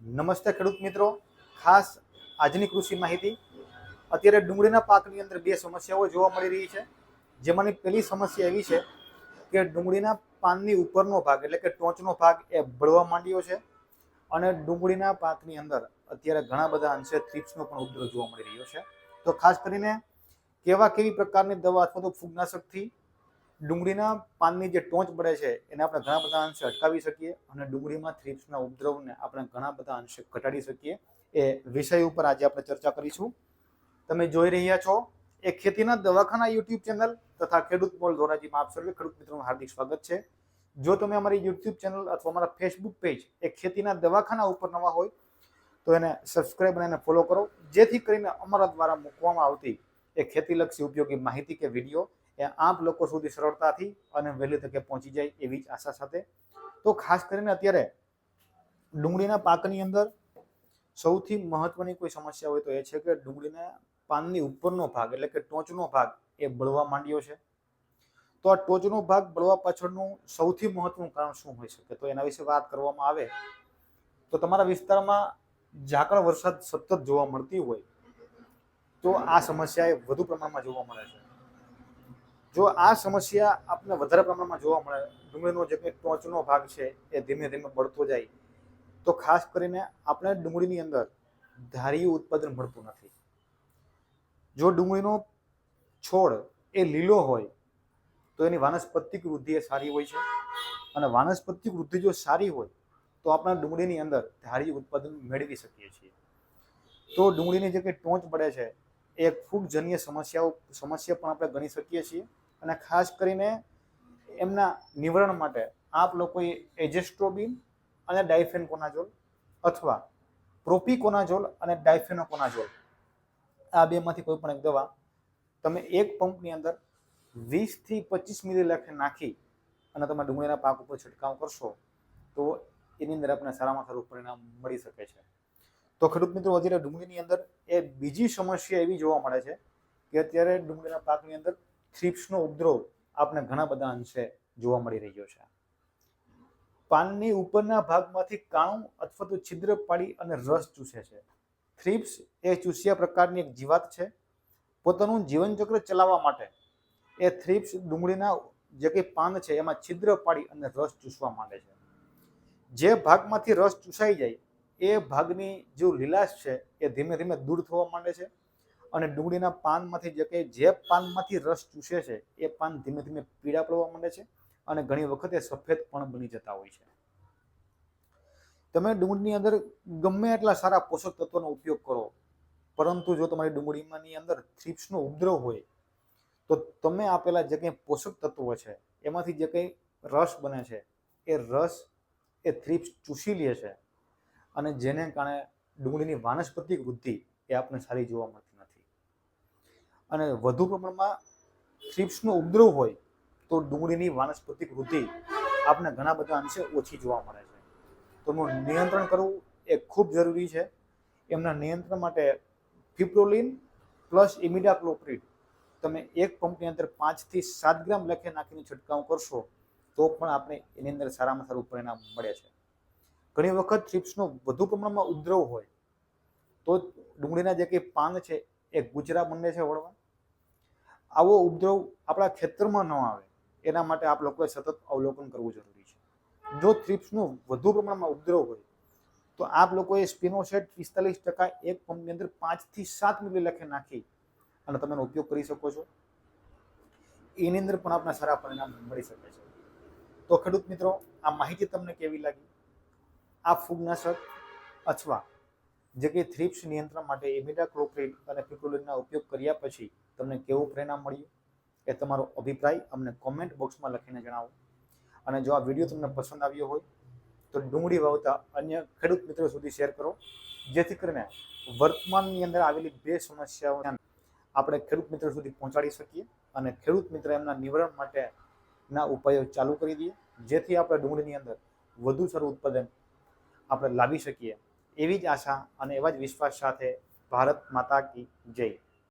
નમસ્તે ખેડૂત મિત્રો, ખાસ આજની કૃષિ માહિતી. અત્યારે ડુંગળીના પાકની અંદર બે સમસ્યાઓ જોવા મળી રહી છે. જેમાંની પહેલી સમસ્યા એવી છે કે ડુંગળીના પાનની ઉપરનો ભાગ એટલે કે ટોચનો ભાગ એ બળવા માંડ્યો છે અને ડુંગળીના પાકની અંદર અત્યારે ઘણા બધા અંશે થ્રિપ્સનો પણ ઉપદ્રવ જોવા મળી રહ્યો છે. તો ખાસ કરીને કેવી પ્રકારની દવા અથવા તો ફૂગનાશકથી ડુંગળીના પાનની જે ટોચ બળે છે એને આપણે ઘણા બધા અંશે અટકાવી શકીએ અને ડુંગળીમાં થ્રિપ્સના ઉપદ્રવને આપણે ઘણા બધા અંશે ઘટાડી શકીએ, એ વિષય ઉપર આજે આપણે ચર્ચા કરીશું. તમે જોઈ રહ્યા છો એ ખેતીના દવાખાના યુટ્યુબ ચેનલ તથા ખેડૂત મોલ ધોરાજીમાં આપ સર્વે ખેડૂત મિત્રોનું હાર્દિક સ્વાગત છે. જો તમે અમારી યુટ્યુબ ચેનલ અથવા અમારા ફેસબુક પેજ એ ખેતીના દવાખાના ઉપર નવા હોય તો એને સબસ્ક્રાઈબ અને એને ફોલો કરો, જેથી કરીને અમારા દ્વારા મૂકવામાં આવતી એ ખેતીલક્ષી ઉપયોગી માહિતી કે વિડીયો એ આપ લોકો સુધી સરળતાથી અને વહેલી તકે પહોંચી જાય એવી જ આશા સાથે. તો ખાસ કરીને અત્યારે ડુંગળીના પાકની અંદર સૌથી મહત્વની કોઈ સમસ્યા હોય તો એ છે કે ડુંગળીના પાનની ઉપરનો ભાગ એટલે કે ટોચનો ભાગ એ બળવા માંડ્યો છે. તો આ ટોચનો ભાગ બળવા પાછળનું સૌથી મહત્વનું કારણ શું હોઈ શકે? તો એના વિશે વાત કરવામાં આવે તો તમારા વિસ્તારમાં ઝાકળ વરસાદ સતત જોવા મળતી હોય તો આ સમસ્યા એ વધુ પ્રમાણમાં જોવા મળે છે. જો આ સમસ્યા આપને વધારે પ્રમાણમાં જોવા મળે, ડુંગળીનો જે કંઈ ટોચનો ભાગ છે એ ધીમે ધીમે બળતો જાય, તો ખાસ કરીને આપણે ડુંગળીની અંદર ધાર્યું ઉત્પાદન મળતું નથી. જો ડુંગળીનો છોડ એ લીલો હોય તો એની વાનસ્પતિક વૃદ્ધિ એ સારી હોય છે અને વાનસ્પતિક વૃદ્ધિ જો સારી હોય તો આપણે ડુંગળીની અંદર ધાર્યું ઉત્પાદન મેળવી શકીએ છીએ. તો ડુંગળીની જે કંઈ ટોચ બળે છે એ ફૂગજન્ય સમસ્યા પણ આપણે ગણી શકીએ છીએ. અને ખાસ કરીને એમના નિવારણ માટે આપ લોકોએ એજેસ્ટ્રોબિન અને ડાયફેનકોનાઝોલ અથવા પ્રોપિકોનાઝોલ અને ડાયફેનોકોનાઝોલ આ બેમાંથી કોઈ પણ એક દવા તમે એક પંપની અંદર 20 થી 25 મિલી લેખે નાખી અને તમે ડુંગળીના પાક ઉપર છંટકાવ કરશો તો એની અંદર આપણે સારામાં સારું પરિણામ મળી શકે છે. તો ખેડૂત મિત્રો, અત્યારે ડુંગળીની અંદર એ બીજી સમસ્યા એવી જોવા મળે છે કે અત્યારે ડુંગળીના પાકની અંદર થ્રિપ્સનો ઉપદ્રવ આપણે ઘણા બધા અંશે જોવા મળી રહ્યો છે. પાનની ઉપરના ભાગમાંથી કાણું અથવા તો છિદ્ર પાડી અને રસ ચૂસે છે. થ્રિપ્સ એ ચૂસ્યા પ્રકારની એક જીવાત છે. પોતાનું જીવનચક્ર ચલાવવા માટે એ થ્રિપ્સ ડુંગળીના જે કંઈ પાન છે એમાં છિદ્ર પાડી અને રસ ચૂસવા માંડે છે. જે ભાગમાંથી રસ ચૂસાઈ જાય એ ભાગની જે લીલાશ છે એ ધીમે ધીમે દૂર થવા માંડે છે અને ડુંગળીના પાનમાંથી જે પાનમાંથી રસ ચૂસે છે એ પાન ધીમે ધીમે પીળા પડવા માંડે છે અને ઘણી વખત એ સફેદ પણ બની જતા હોય છે. તમે ડુંગળીની અંદર ગમે એટલા સારા પોષક તત્વોનો ઉપયોગ કરો, પરંતુ જો તમારી ડુંગળીની અંદર થ્રિપ્સનો ઉપદ્રવ હોય તો તમે આપેલા જે કંઈ પોષક તત્વો છે એમાંથી જે કંઈ રસ બને છે એ રસ એ થ્રિપ્સ ચૂસી લે છે અને જેને કારણે ડુંગળીની વાનસ્પતિક વૃદ્ધિ એ આપણને સારી જોવા મળતી નથી. અને વધુ પ્રમાણમાં થ્રિપ્સનો ઉપદ્રવ હોય તો ડુંગળીની વાનસ્પતિક વૃદ્ધિ આપણે ઘણા બધા અંશે ઓછી જોવા મળે છે. તો એનું નિયંત્રણ કરવું એ ખૂબ જરૂરી છે. એમના નિયંત્રણ માટે ફિપ્રોલિન પ્લસ ઇમિડાક્લોપ્રિડ તમે એક પંપની અંદર 5 થી 7 ગ્રામ લેખે નાખીને છંટકાવ કરશો તો પણ આપણે એની અંદર સારામાં સારું પરિણામ મળે છે. ઘણી વખત થ્રિપ્સનો વધુ પ્રમાણમાં ઉપદ્રવ હોય તો ડુંગળીના જે કંઈ પાન છે એ ગુજરા બને છે વળવા. આવો ઉપદ્રવ આપણા ખેતરમાં ન આવે એના માટે આપ લોકોએ સતત અવલોકન કરવું જરૂરી છે. જો થ્રિપ્સનો વધુ પ્રમાણમાં ઉપદ્રવ હોય તો આપ લોકોએ સ્પિનોસેટ 45% એક પંપની અંદર 5 થી 7 મિલી લેખે નાખી અને તમે એનો ઉપયોગ કરી શકો છો. એની અંદર પણ આપણા સારા પરિણામ મળી શકે છે. તો ખેડૂત મિત્રો, આ માહિતી તમને કેવી લાગી? આ ફૂગનાશક અથવા જે કંઈ થ્રિપ્સ નિયંત્રણ માટે ઇમિડાક્લોપ્રિડ અને ફિપ્રોલિનના ઉપયોગ કર્યા પછી તમને કેવું પરિણામ મળ્યું એ તમારો અભિપ્રાય અમને કોમેન્ટ બોક્સમાં લખીને જણાવો. અને જો આ વિડીયો તમને પસંદ આવ્યો હોય તો ડુંગળી વાવતા અન્ય ખેડૂત મિત્રો સુધી શેર કરો, જેથી કરીને વર્તમાનની અંદર આવેલી બે સમસ્યાઓ આપણે ખેડૂત મિત્રો સુધી પહોંચાડી શકીએ અને ખેડૂત મિત્ર એમના નિવારણ માટેના ઉપાયો ચાલુ કરી દઈએ, જેથી આપણે ડુંગળીની અંદર વધુ સારું ઉત્પાદન આપણે લાવી શકીએ. એવી જ આશા અને એવા જ વિશ્વાસ સાથે ભારત માતા કી જય.